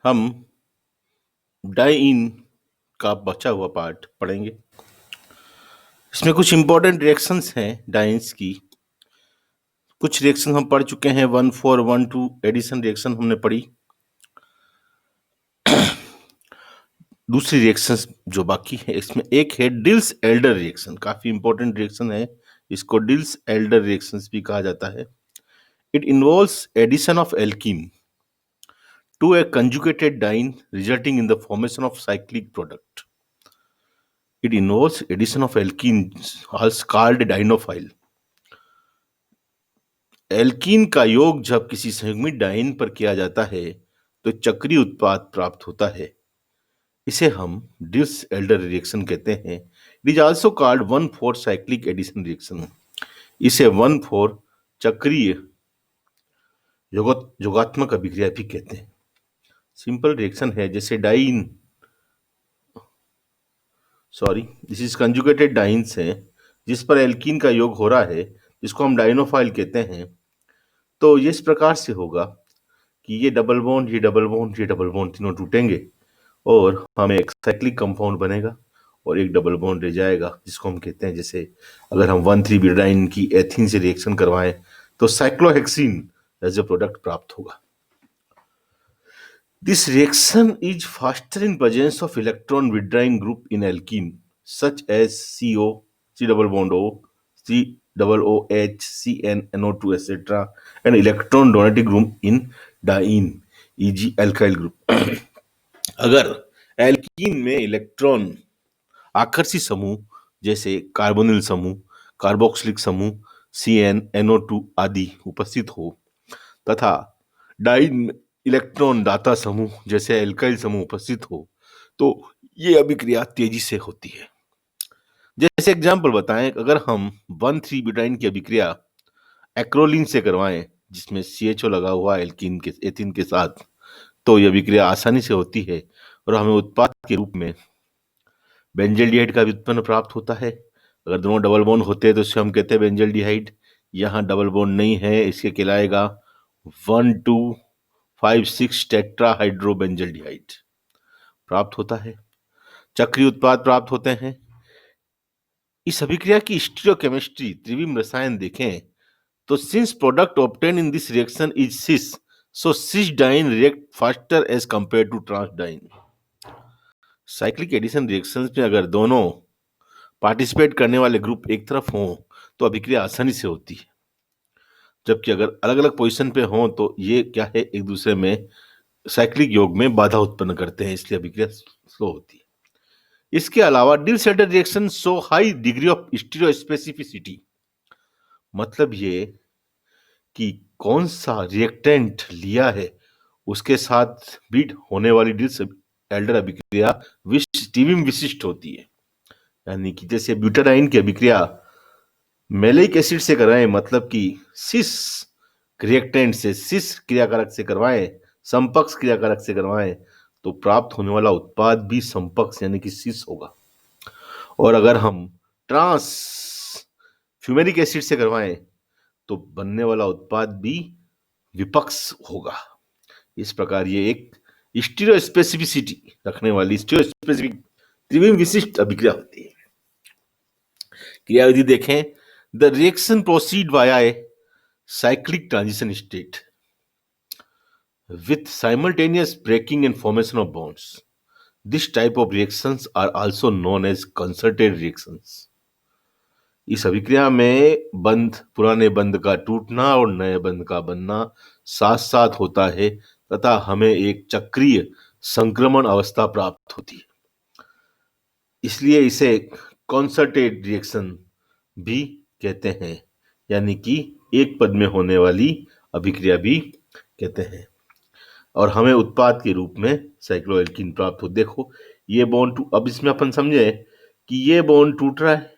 हम डाइइन का बचा हुआ पार्ट पढ़ेंगे। इसमें कुछ इंपॉर्टेंट रिएक्शंस हैं डाइन्स की। कुछ रिएक्शन हम पढ़ चुके हैं, 1,4,1,2 एडिशन रिएक्शन हमने पढ़ी। दूसरी रिएक्शंस जो बाकी है, इसमें एक है डिल्स एल्डर रिएक्शन। काफी इंपॉर्टेंट रिएक्शन है, इसको डिल्स एल्डर रिएक्शंस भी कहा जाता है। It involves addition of alkene to a conjugated diene resulting in the formation of cyclic product. It involves addition of alkenes, also called dienophile. Alkene का योग जब किसी संयुग्मित डाइन पर किया जाता है तो चक्रीय उत्पाद प्राप्त होता है। इसे हम डिल्स एल्डर रिएक्शन कहते हैं। It is also called 1,4 cyclic addition reaction. इसे 1,4 चक्रीय योगात्मक अभिक्रिया भी कहते हैं। सिंपल रिएक्शन है, जैसे दिस इज कंजुगेटेड डाइन्स है जिस पर एल्कीन का योग हो रहा है, जिसको हम डाइनोफाइल कहते हैं। तो ये इस प्रकार से होगा कि ये डबल बॉन्ड, ये डबल बॉन्ड, ये डबल बॉन्ड तीनों टूटेंगे और हमें एक साइक्लिक कंपाउंड बनेगा और एक डबल बॉन्ड रह जाएगा, जिसको हम कहते हैं, जैसे अगर हम 1,3-ब्यूटाडाइन की एथीन से रिएक्शन करवाएं तो साइक्लोहेक्सीन एज ए प्रोडक्ट प्राप्त होगा। This reaction is faster in presence of electron withdrawing group in alkene, such as CO, C double bond O, C double OH, CN, NO2, etc., and electron donating group in diene, e.g. alkyl group. अगर alkene में electron Aakarshi समूह जैसे carbonyl समूह, carboxylic समूह, CN, NO2 आदि उपस्थित हो तथा डाइन में इलेक्ट्रॉन दाता समूह जैसे एल्काइल समूह उपस्थित हो तो ये अभिक्रिया तेजी से होती है। जैसे एग्जांपल बताएं, अगर हम 1,3-ब्यूटाइन की अभिक्रिया एक्रोलीन से करवाएं जिसमें CHO लगा हुआ एल्कीन के एथीन के साथ, तो यह अभिक्रिया आसानी से होती है और हमें उत्पाद के रूप में बेंजल्डिहाइड का व्युत्पन्न प्राप्त होता है। अगर दोनों डबल बॉन्ड होते हैं तो इसे हम कहते हैं बेंजल्डिहाइड। यहाँ डबल बॉन्ड नहीं है, इसके कहलाएगा 1,2,5,6 टेट्राहाइड्रोबेंजल्डिहाइड प्राप्त होता है। चक्रीय उत्पाद प्राप्त होते हैं। इस अभिक्रिया की स्टीरियोकेमिस्ट्री, त्रिविम रसायन देखें तो since product obtain in this reaction is cis, so cis diene react faster as compare to trans diene. Cyclic addition reactions में अगर दोनों पार्टिसिपेट करने वाले ग्रुप एक तरफ हों तो अभिक्रिया आसानी से होती है, जबकि अगर अलग अलग पोजीशन पे हों तो ये क्या है, एक दूसरे में साइक्लिक योग में बाधा उत्पन्न करते हैं, इसलिए अभिक्रिया स्लो होती है। इसके अलावा Diels Alder reaction show high degree of stereospecificity. मतलब ये कि कौन सा रिएक्टेंट लिया है उसके साथ बीट होने वाली डिल्स एल्डर अभिक्रिया त्रिविम विशिष्ट होती है। यानी कि जैसे ब्यूटाडाइन की अभिक्रिया मैलिक एसिड से कराएं, मतलब कि सिस रिएक्टेंट से, सिस क्रियाकारक से करवाएं, समपक्ष क्रियाकारक से करवाएं, तो प्राप्त होने वाला उत्पाद भी समपक्ष यानी कि सिस होगा। और अगर हम ट्रांस फ्यूमेरिक एसिड से करवाएं तो बनने वाला उत्पाद भी विपक्ष होगा। इस प्रकार ये एक स्टीरियोस्पेसिफिसिटी रखने वाली स्टीरियोस्पेसिफिक त्रिविम विशिष्ट अभिक्रिया होती है। क्रियाविधि देखें, the reaction proceed via A cyclic transition state with simultaneous breaking and formation of bonds. This type of reactions are also known as concerted reactions. इस अभिक्रिया में पुराने बंध का टूटना और नए बंध का बनना साथ साथ होता है तथा हमें एक चक्रीय संक्रमण अवस्था प्राप्त होती है। इसलिए इसे कॉन्सर्टेड रिएक्शन भी कहते हैं, यानी कि एक पद में होने वाली अभिक्रिया भी कहते हैं। और हमें उत्पाद के रूप में साइक्लोएल्कीन प्राप्त हो। देखो ये बॉन्ड अब इसमें अपन समझे कि ये बॉन्ड टूट रहा है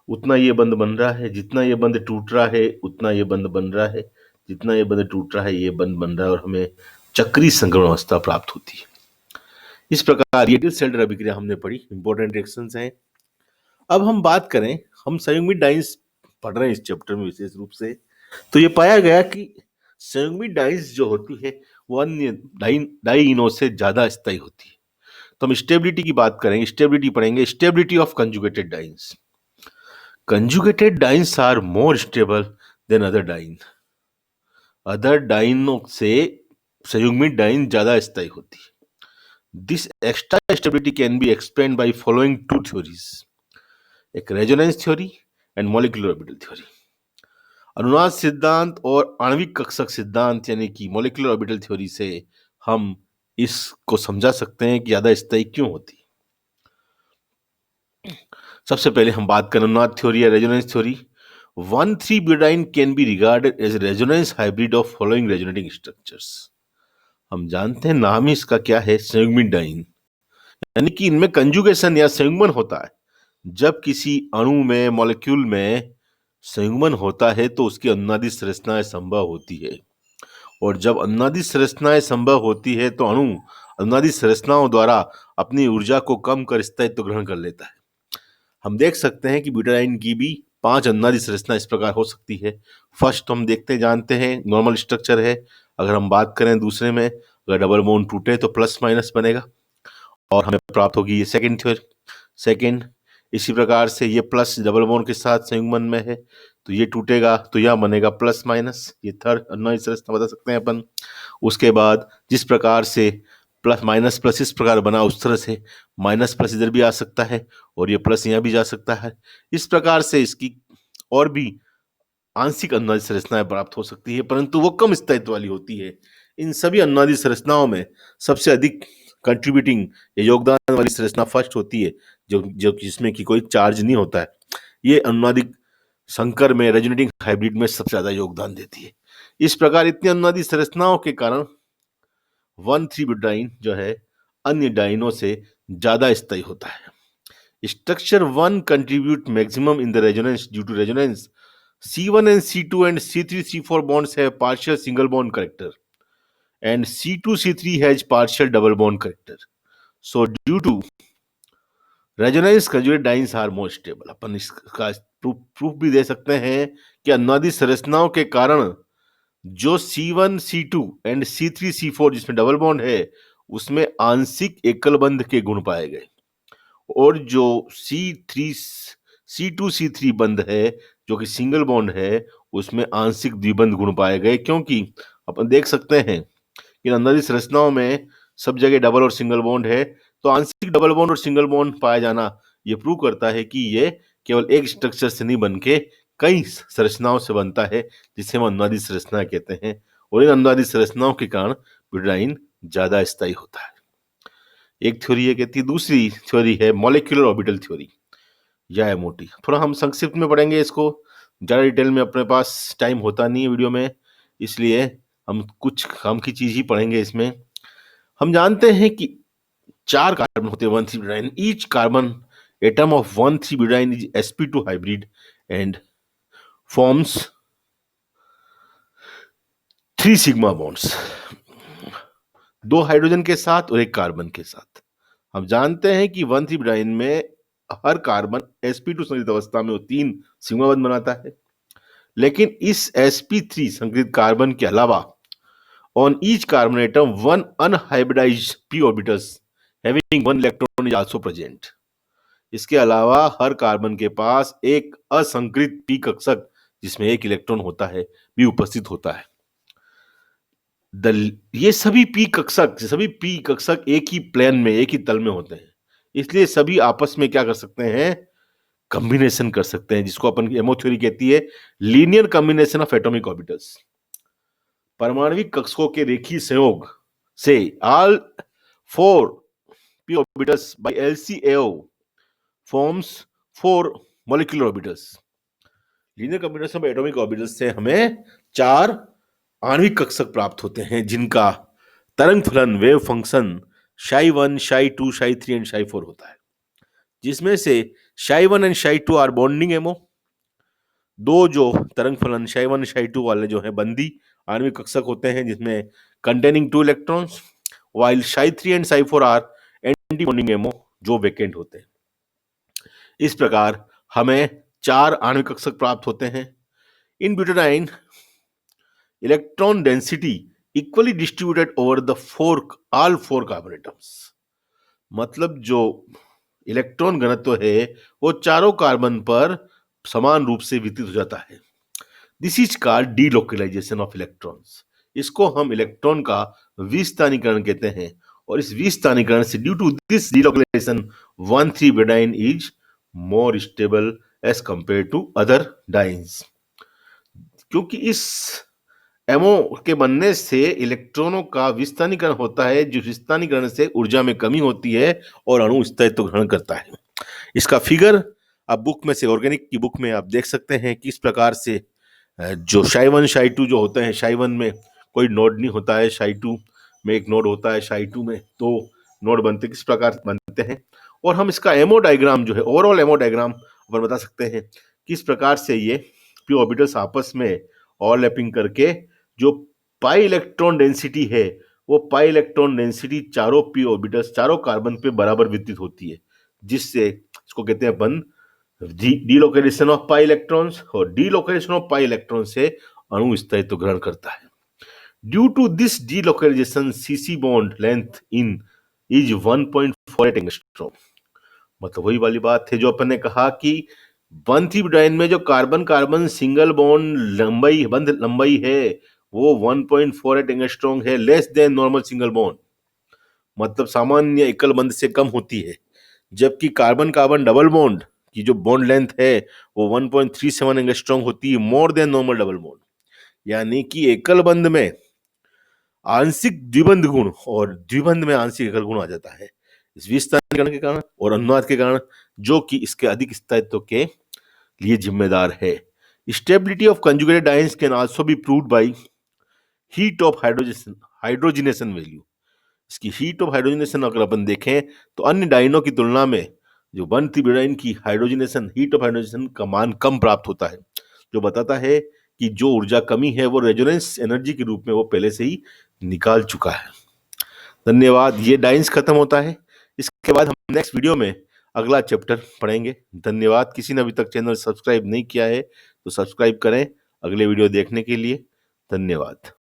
उतना ये बंध बन रहा है, जितना ये बंध टूट रहा है उतना ये बंध बन रहा है, जितना ये बंध टूट रहा है ये बंध बन रहा है, और हमें चक्रीय संक्रमण अवस्था प्राप्त होती है। इस प्रकार ये डिल्स एल्डर अभिक्रिया हमने पढ़ी, इंपॉर्टेंट रिएक्शंस हैं। अब हम बात करें, हम संयुग्मित डाइन्स पढ़ रहे हैं इस चैप्टर में विशेष रूप से, तो ये पाया गया कि संयुग्मित डाइन्स जो होती है वो अन्य डाइइनों से ज्यादा स्थायी होती है। तो हम स्टेबिलिटी की बात करेंगे, स्टेबिलिटी पढ़ेंगे, stability of conjugated dienes. Conjugated dienes are more stable than other डाइनों से संयुग्मित डाइन ज्यादा स्थायी होती है। This extra stability can be explained by following two theories, एक resonance theory and molecular orbital theory. अनुनाद सिद्धांत और आणविक कक्षक सिद्धांत यानी कि मॉलिक्यूलर ऑर्बिटल थ्योरी से हम इसको समझा सकते हैं कि ज्यादा स्थायी क्यों होती है। सबसे पहले हम बात करें अनुनाद थ्योरी या resonance theory. One three butadiene can be regarded as resonance hybrid of following resonating structures. हम जानते हैं नाम ही इसका क्या है, संयुग्मित डाइन, यानी कि इनमें कंजुगेशन या संयुग्मन होता है। जब किसी अणु में, मॉलिक्यूल में संयुग्मन होता है तो उसकी अनुनादी संरचनाएं संभव होती है, और जब अनुनादी संरचनाएं संभव होती है तो अणु अनुनादी संरचनाओं द्वारा अपनी ऊर्जा को कम कर स्थायित्व ग्रहण कर लेता है। हम देख सकते हैं कि ब्यूटाडाइन की भी 5 अनुनादी संरचना इस प्रकार हो सकती है। फर्स्ट तो हम देखते जानते हैं नॉर्मल स्ट्रक्चर है। अगर हम बात करें दूसरे में, अगर डबल बॉन्ड टूटे तो प्लस माइनस बनेगा और हमें प्राप्त होगी ये सेकंड थ्योरी। सेकंड, इसी प्रकार से ये प्लस डबल बॉन्ड के साथ संयुग्मन में है तो ये टूटेगा तो यह बनेगा प्लस माइनस, ये थर्ड अनुनादी संरचना बता सकते हैं अपन। उसके बाद जिस प्रकार से प्लस माइनस प्लस इस प्रकार बना, उस तरह से माइनस प्लस इधर भी आ सकता है और ये प्लस यहाँ भी जा सकता है। इस प्रकार से इसकी और भी आंशिक अनुनादी संरचनाएं प्राप्त हो सकती है, परंतु वो कम स्थायित्व वाली होती है। इन सभी अनुनादी संरचनाओं में सबसे अधिक कंट्रीब्यूटिंग या योगदान वाली संरचना फर्स्ट होती है, जो जिसमें कि कोई चार्ज नहीं होता है। ये अनुनादिक संकर में, रेजोनेटिंग हाइब्रिड में सबसे ज्यादा योगदान देती है। इस प्रकार इतनी अनुनादी संरचनाओं के कारण 1,3-ब्यूटाडाइन जो है अन्य डाइनों से ज्यादा स्थायी होता है। Structure 1 contribute maximum in the resonance. Due to resonance, C1 and C2 and C3 C4 bonds have partial single bond character and C2 C3 has partial double bond character. So due to resonance, conjugate dynes are more stable. अपन इसका proof भी दे सकते हैं कि अनुनादी संरचनाओं के कारण जो C1 C2 and C3 C4 जिसमें डबल बॉन्ड है उसमें आंशिक एकल बंध के गुण पाए गए, और जो C2 C3 बंध है जो कि सिंगल बॉन्ड है उसमें आंशिक द्विबंध गुण पाए गए। क्योंकि अपन देख सकते हैं कि अनुनादी संरचनाओं में सब जगह डबल और सिंगल बॉन्ड है, तो आंशिक डबल बॉन्ड और सिंगल बॉन्ड पाया जाना ये प्रूव करता है कि ये केवल एक स्ट्रक्चर से नहीं बन के कई संरचनाओं से बनता है, जिसे हम अनुनादी संरचना कहते हैं। और इन अनुनादी संरचनाओं के कारण ब्यूटाडाइन ज्यादा स्थायी होता है। एक थ्योरी ये कहती है, दूसरी थ्योरी है मॉलिक्यूलर ऑर्बिटल थ्योरी या एमओटी। थोड़ा हम संक्षिप्त में पढ़ेंगे इसको, ज़्यादा डिटेल में अपने पास टाइम होता नहीं है वीडियो में, इसलिए हम कुछ काम की चीज ही पढ़ेंगे इसमें। हम जानते हैं कि 4 कार्बन होते हैं one three butadiene. Each carbon atom of one three butadiene is sp2 hybrid and forms 3 sigma bonds, 2 hydrogen के साथ और 1 कार्बन के साथ। हम जानते हैं कि 1,3-ब्यूटाडाइन में हर कार्बन sp2 संकरित अवस्था में वो 3 सिग्मा बंध बनाता है, लेकिन इस sp3 संकरित कार्बन के अलावा on each carbon atom one unhybridized p orbitals having 1 electron is also present. इसके अलावा हर कार्बन के पास एक असंकृत p कक्षक जिसमें 1 इलेक्ट्रॉन होता है भी उपस्थित होता है। ये सभी p कक्षक एक ही प्लेन में, एक ही तल में होते हैं, इसलिए सभी आपस में क्या कर सकते हैं, कॉम्बिनेशन कर सकते हैं, जिसको अपन एमओ थ्योरी कहती है, linear combination of atomic orbitals. परमाणविक कक्षकों के रेखीय संयोग से all 4 p orbitals by LCAO forms 4 molecular orbitals. Linear combination of atomic orbitals से हमें 4 आणविक कक्षक प्राप्त होते हैं, जिनका तरंग फलन wave function psi1, psi2, psi3 and psi4 होता है, जिसमें से psi1 and psi2 are bonding ammo. 2 जो तरंग फलन psi1 psi2 वाले जो है बंदी आणविक कक्षक होते हैं, जिसमें containing 2 electrons, while psi3 and psi4 are anti bonding MO जो वेकेंट होते हैं। इस प्रकार हमें 4 आणविक कक्षक प्राप्त होते हैं। In butadiene electron density equally distributed over the all four carbon atoms. मतलब जो इलेक्ट्रॉन घनत्व है वो चारों कार्बन पर समान रूप से वितरित हो जाता है। This is called delocalization of electrons. इसको हम इलेक्ट्रॉन का विस्थानीकरण कहते हैं। और इस विस्थानीकरण से due to this delocalization 1,3 butadiene is more stable as compare to other dienes. क्योंकि इस एमओ के बनने से इलेक्ट्रॉनों का विस्थानीकरण होता है, जिस विस्थानीकरण से ऊर्जा में कमी होती है और अणु स्थायित्व ग्रहण करता है। इसका फिगर आप बुक में से, ऑर्गेनिक की बुक में आप देख सकते हैं कि इस प्रकार से जो शाई 1 शाई 2 जो होते हैं, शाई 1 में कोई नोड नहीं होता है, शाई 2 में एक नोड होता है, शाई 2 में 2 नोड बनते, किस प्रकार बनते हैं। और हम इसका एमओ डायग्राम जो है, ओवरऑल एमओ डायग्राम अपन बता सकते हैं किस प्रकार से ये पी ऑर्बिटल्स आपस में ओवरलैपिंग करके जो पाई इलेक्ट्रॉन डेंसिटी है, वो पाई इलेक्ट्रॉन डेंसिटी चारों पी ऑर्बिटल्स, चारों कार्बन पे बराबर वितरित होती है, जिससे इसको कहते हैं बंध डीलोकेशन ऑफ पाई इलेक्ट्रॉन्स। और डीलोकेशन ऑफ पाई इलेक्ट्रॉन से अणु स्थायित्व ग्रहण करता है। Due to this delocation CC bond length in is 1.48 angstrom. मतलब वही वाली बात है जो अपन ने कहा कि 1,3 ब्यूटाडीन में जो कार्बन कार्बन सिंगल बॉन्ड लंबाई, बंध लंबाई है, वो 1.48 एंगस्ट्रॉम है, less than normal single bond. मतलब सामान्य एकल बंध से कम होती है। जबकि कार्बन कार्बन डबल बॉन्ड की जो बॉन्ड लेंथ है वो 1.37 एंगस्ट्रॉम होती है, more than normal double bond. यानी कि एकल बंध में आंशिक द्विबंध गुण और द्विबंध में आंशिक एकल गुण आ जाता है इस विस्थानीकरण के कारण और अनुनाद के कारण, जो कि इसके अधिक स्थायित्व के लिए जिम्मेदार है। Stability of conjugated ions can also be proved by heat of hydrogenation value. इसकी हीट ऑफ हाइड्रोजनेशन अगर अपन देखें तो अन्य डाइनों की तुलना में जो 1,3 ब्यूटाडीन की हाइड्रोजनेशन, हीट ऑफ हाइड्रोजनेशन का मान कम प्राप्त होता है, जो बताता है कि जो ऊर्जा कमी है वो रेजोनेंस एनर्जी के रूप में वो पहले से ही निकाल चुका है। धन्यवाद। ये डाइन्स खत्म होता है। इसके बाद हम नेक्स्ट वीडियो में अगला चैप्टर पढ़ेंगे। धन्यवाद। किसी ने अभी तक चैनल सब्सक्राइब नहीं किया है तो सब्सक्राइब करें अगले वीडियो देखने के लिए। धन्यवाद।